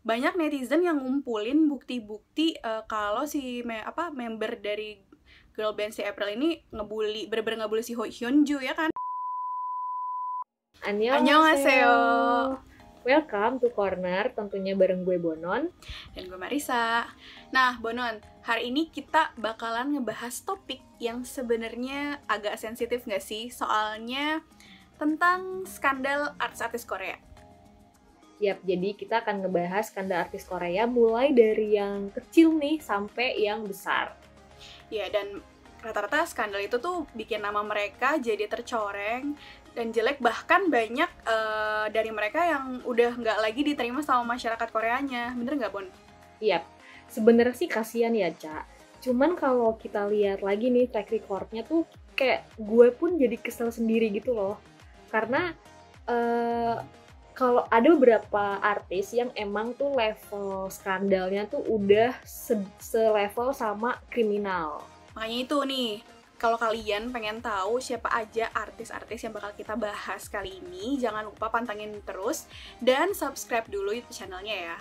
banyak netizen yang ngumpulin bukti-bukti kalau si member dari girl band si April ini bener-bener ngebully si Hyunju ya kan. Annyeonghaseyo. Welcome to Corner, tentunya bareng gue Bonon dan gue Marisa. Nah, Bonon, hari ini kita bakalan ngebahas topik yang sebenarnya agak sensitif nggak sih? Soalnya tentang skandal artis-artis Korea. Yap, jadi kita akan ngebahas skandal artis Korea mulai dari yang kecil nih sampai yang besar. Ya, dan rata-rata skandal itu tuh bikin nama mereka jadi tercoreng dan jelek, bahkan banyak dari mereka yang udah nggak lagi diterima sama masyarakat Koreanya. Bener nggak, Bon? Iya, sebenarnya sih kasihan ya, Ca. Cuman kalau kita lihat lagi nih track recordnya tuh kayak gue pun jadi kesel sendiri gitu loh. Karena kalau ada beberapa artis yang emang tuh level skandalnya tuh udah selevel sama kriminal. Makanya itu nih, kalau kalian pengen tahu siapa aja artis-artis yang bakal kita bahas kali ini, jangan lupa pantengin terus dan subscribe dulu YouTube channelnya ya.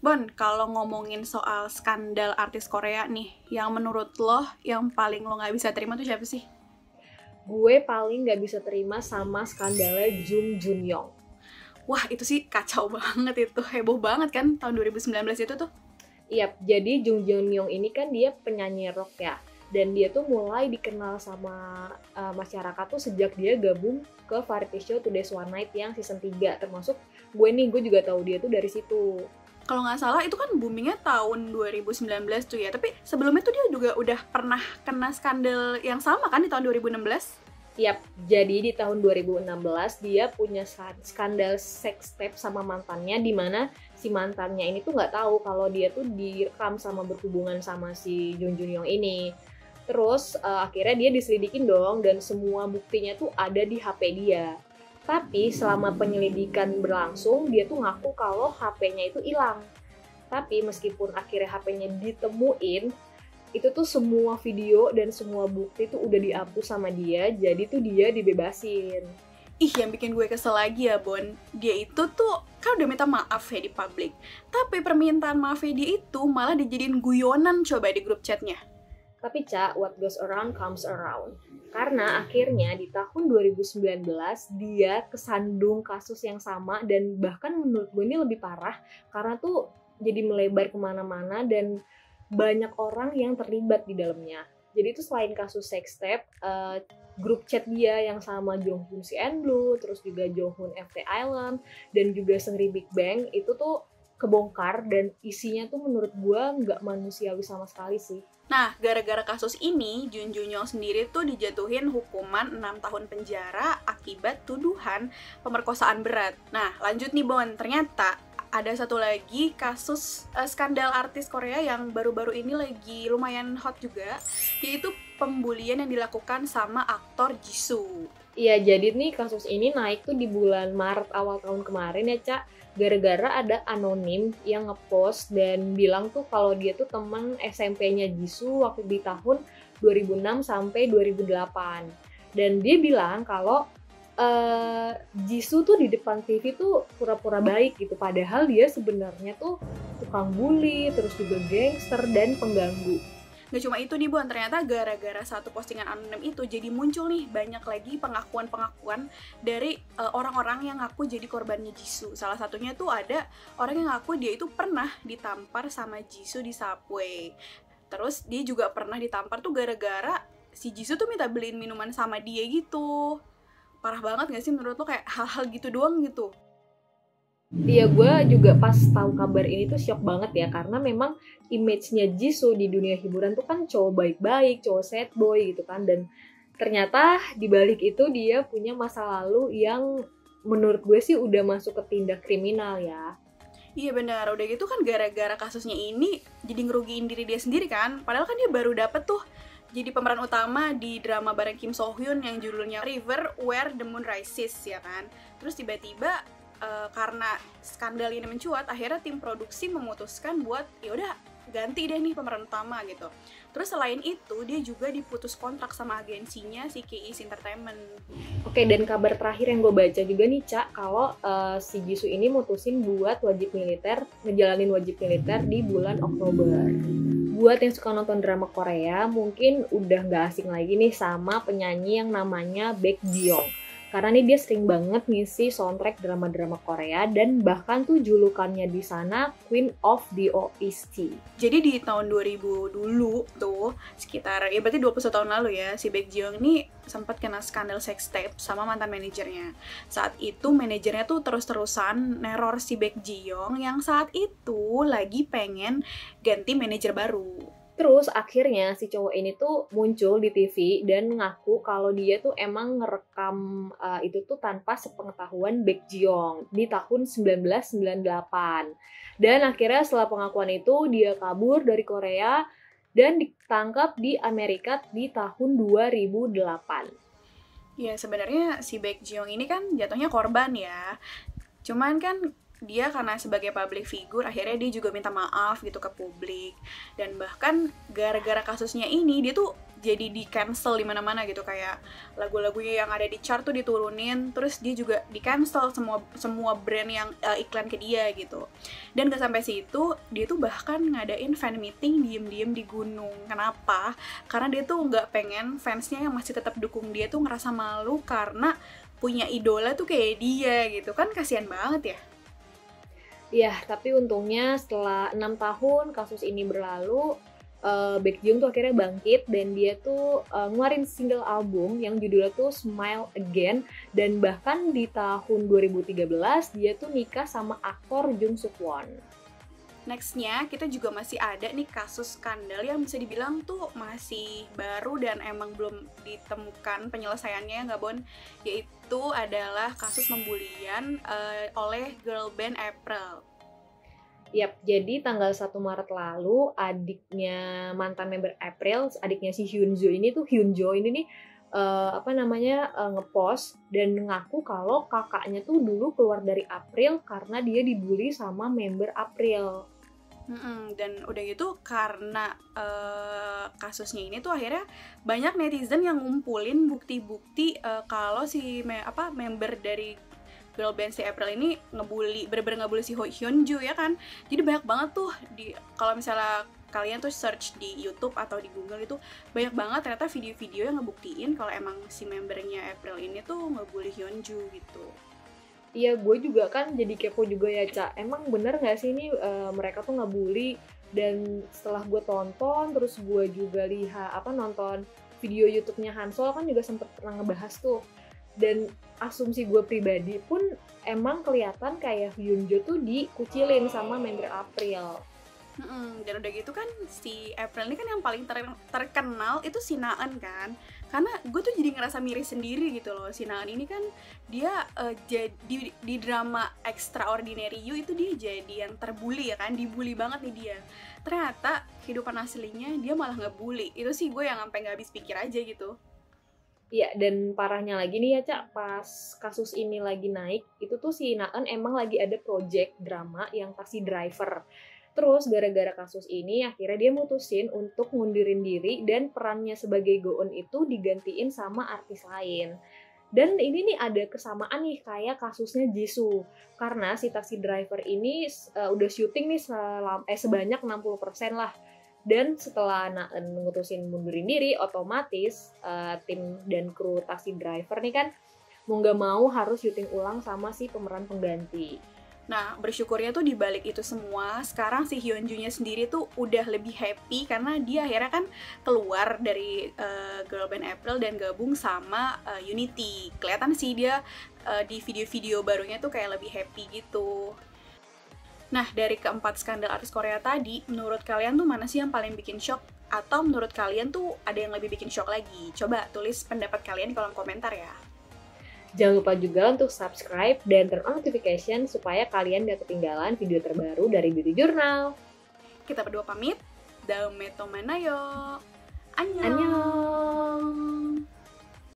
Bon, kalau ngomongin soal skandal artis Korea nih, yang menurut lo yang paling lo nggak bisa terima tuh siapa sih? Gue paling gak bisa terima sama skandalnya Jung Jun Young. Wah, itu sih kacau banget, itu heboh banget kan tahun 2019 itu tuh. Iya, jadi Jung Jun Young ini kan dia penyanyi rock ya. Dan dia tuh mulai dikenal sama masyarakat tuh sejak dia gabung ke variety show Today's One Night yang season 3. Termasuk gue juga tahu dia tuh dari situ. Kalau nggak salah itu kan boomingnya tahun 2019 tuh ya, tapi sebelumnya tuh dia juga udah pernah kena skandal yang sama kan di tahun 2016? Yap, jadi di tahun 2016 dia punya skandal sex tape sama mantannya, di mana si mantannya ini tuh nggak tahu kalau dia tuh direkam sama berhubungan sama si Jung Jun Young ini. Terus akhirnya dia diselidikin dong, dan semua buktinya tuh ada di HP dia. Tapi selama penyelidikan berlangsung, dia tuh ngaku kalau HP-nya itu hilang. Tapi meskipun akhirnya HP-nya ditemuin, itu tuh semua video dan semua bukti tuh udah dihapus sama dia, jadi tuh dia dibebasin. Ih, yang bikin gue kesel lagi ya, Bon, dia itu tuh kan udah minta maaf ya di publik, tapi permintaan maafnya dia itu malah dijadiin guyonan coba di grup chatnya. Tapi Ca, what goes around comes around. Karena akhirnya di tahun 2019 dia kesandung kasus yang sama, dan bahkan menurut gue ini lebih parah karena tuh jadi melebar kemana-mana dan banyak orang yang terlibat di dalamnya. Jadi itu selain kasus sex tape, grup chat dia yang sama Jonghyun CNBLUE, terus juga Jonghyun FT Island, dan juga Seungri Big Bang itu tuh kebongkar, dan isinya tuh menurut gue nggak manusiawi sama sekali sih. Nah, gara-gara kasus ini, Jung Jun Young sendiri tuh dijatuhin hukuman 6 tahun penjara akibat tuduhan pemerkosaan berat. Nah, lanjut nih Bon, ternyata ada satu lagi kasus skandal artis Korea yang baru-baru ini lagi lumayan hot juga, yaitu pembulian yang dilakukan sama aktor Jisoo. Iya, jadi nih kasus ini naik tuh di bulan Maret awal tahun kemarin ya, Cak. Gara-gara ada anonim yang ngepost dan bilang tuh kalau dia tuh teman SMP-nya Jisoo waktu di tahun 2006 sampai 2008. Dan dia bilang kalau Jisoo tuh di depan TV tuh pura-pura baik gitu, padahal dia sebenarnya tuh tukang bully, terus juga gangster dan pengganggu. Gak cuma itu nih Bon, ternyata gara-gara satu postingan anonim itu jadi muncul nih banyak lagi pengakuan-pengakuan dari orang-orang yang ngaku jadi korbannya Jisoo. Salah satunya tuh ada orang yang ngaku dia itu pernah ditampar sama Jisoo di subway. Terus dia juga pernah ditampar tuh gara-gara si Jisoo tuh minta beliin minuman sama dia gitu. Parah banget gak sih menurut lo, kayak hal-hal gitu doang gitu? Iya, gue juga pas tahu kabar ini tuh shock banget ya, karena memang image-nya Jisoo di dunia hiburan tuh kan cowok baik-baik, cowok sad boy gitu kan, dan ternyata dibalik itu dia punya masa lalu yang menurut gue sih udah masuk ke tindak kriminal ya. Iya benar, udah gitu kan gara-gara kasusnya ini jadi ngerugiin diri dia sendiri kan, padahal kan dia baru dapet tuh jadi pemeran utama di drama bareng Kim So Hyun yang judulnya River Where the Moon Rises ya kan. Terus tiba-tiba karena skandal ini mencuat, akhirnya tim produksi memutuskan buat ya udah ganti deh nih pemeran utama gitu. Terus selain itu dia juga diputus kontrak sama agensinya si KIS Entertainment. Oke, dan kabar terakhir yang gue baca juga nih, Cak, kalau si Jisoo ini mutusin buat ngejalanin wajib militer di bulan Oktober. Buat yang suka nonton drama Korea, mungkin udah gak asing lagi nih sama penyanyi yang namanya Baekhyun. Karena nih dia sering banget ngisi soundtrack drama-drama Korea dan bahkan tuh julukannya di sana Queen of the OST. Jadi di tahun 2000 dulu tuh, sekitar ya berarti 21 tahun lalu ya, si Baekhyun ini sempat kena skandal sex tape sama mantan manajernya. Saat itu manajernya tuh terus-terusan neror si Baekhyun yang saat itu lagi pengen ganti manajer baru. Terus akhirnya si cowok ini tuh muncul di TV dan ngaku kalau dia tuh emang ngerekam itu tuh tanpa sepengetahuan Baekhyun di tahun 1998. Dan akhirnya setelah pengakuan itu dia kabur dari Korea dan ditangkap di Amerika di tahun 2008. Ya sebenarnya si Baekhyun ini kan jatuhnya korban ya. Cuman kan dia karena sebagai public figure akhirnya dia juga minta maaf gitu ke publik, dan bahkan gara-gara kasusnya ini dia tuh jadi di cancel di mana-mana gitu, kayak lagu-lagunya yang ada di chart tuh diturunin, terus dia juga di cancel semua brand yang iklan ke dia gitu. Dan gak sampai situ, dia tuh bahkan ngadain fan meeting diem-diem di gunung. Kenapa? Karena dia tuh nggak pengen fansnya yang masih tetap dukung dia tuh ngerasa malu karena punya idola tuh kayak dia gitu kan, kasihan banget ya. Ya, tapi untungnya setelah 6 tahun kasus ini berlalu, Baekhyun tuh akhirnya bangkit dan dia tuh ngeluarin single album yang judulnya tuh Smile Again, dan bahkan di tahun 2013 dia tuh nikah sama aktor Jung Suk Won. Nextnya kita juga masih ada nih kasus skandal yang bisa dibilang tuh masih baru dan emang belum ditemukan penyelesaiannya, nggak Bon? Yaitu adalah kasus pembulian oleh girl band April. Yap, jadi tanggal 1 Maret lalu adiknya mantan member April, adiknya si Hyunjo ini nih ngepost dan ngaku kalau kakaknya tuh dulu keluar dari April karena dia dibully sama member April. Dan udah gitu karena kasusnya ini tuh akhirnya banyak netizen yang ngumpulin bukti-bukti kalau si member dari girl band si April ini bener-bener ngebully si Hyunju ya kan. Jadi banyak banget tuh kalau misalnya kalian tuh search di YouTube atau di Google itu banyak banget ternyata video-video yang ngebuktiin kalau emang si membernya April ini tuh ngebully Hyunju gitu. Iya, gue juga kan jadi kepo juga ya, Ca. Emang bener gak sih ini mereka tuh ngebully? Dan setelah gue tonton, terus gue juga nonton video YouTube-nya Hansol kan juga sempet pernah ngebahas tuh. Dan asumsi gue pribadi pun emang kelihatan kayak Hyunjo tuh dikucilin sama member April. Dan udah gitu kan si April ini kan yang paling terkenal itu si Naan kan, karena gue tuh jadi ngerasa miris sendiri gitu loh. Si Naan ini kan dia di drama Extraordinary You itu dia jadi yang terbully ya kan, dibully banget nih dia. Ternyata kehidupan aslinya dia malah ngebully. Itu sih gue yang sampai nggak habis pikir aja gitu. Iya, dan parahnya lagi nih ya, Cak, pas kasus ini lagi naik, itu tuh si Naan emang lagi ada project drama yang Taxi Driver. Terus gara-gara kasus ini akhirnya dia mutusin untuk ngundurin diri dan perannya sebagai Go-eun itu digantiin sama artis lain. Dan ini nih ada kesamaan nih kayak kasusnya Jisoo. Karena si Taxi Driver ini udah syuting nih sebanyak 60% lah. Dan setelah Naeun mutusin mundurin diri, otomatis tim dan kru Taxi Driver nih kan mau nggak mau harus syuting ulang sama si pemeran pengganti. Nah, bersyukurnya tuh di balik itu semua, sekarang si Hyunjunya sendiri tuh udah lebih happy karena dia akhirnya kan keluar dari girl band April dan gabung sama Unity. Kelihatan sih dia di video-video barunya tuh kayak lebih happy gitu. Nah, dari keempat skandal artis Korea tadi, menurut kalian tuh mana sih yang paling bikin shock? Atau menurut kalian tuh ada yang lebih bikin shock lagi? Coba tulis pendapat kalian di kolom komentar ya. Jangan lupa juga untuk subscribe dan turn on notification supaya kalian gak ketinggalan video terbaru dari Beauty Journal. Kita berdua pamit. Daum meto manayo. Annyeong. Annyeong.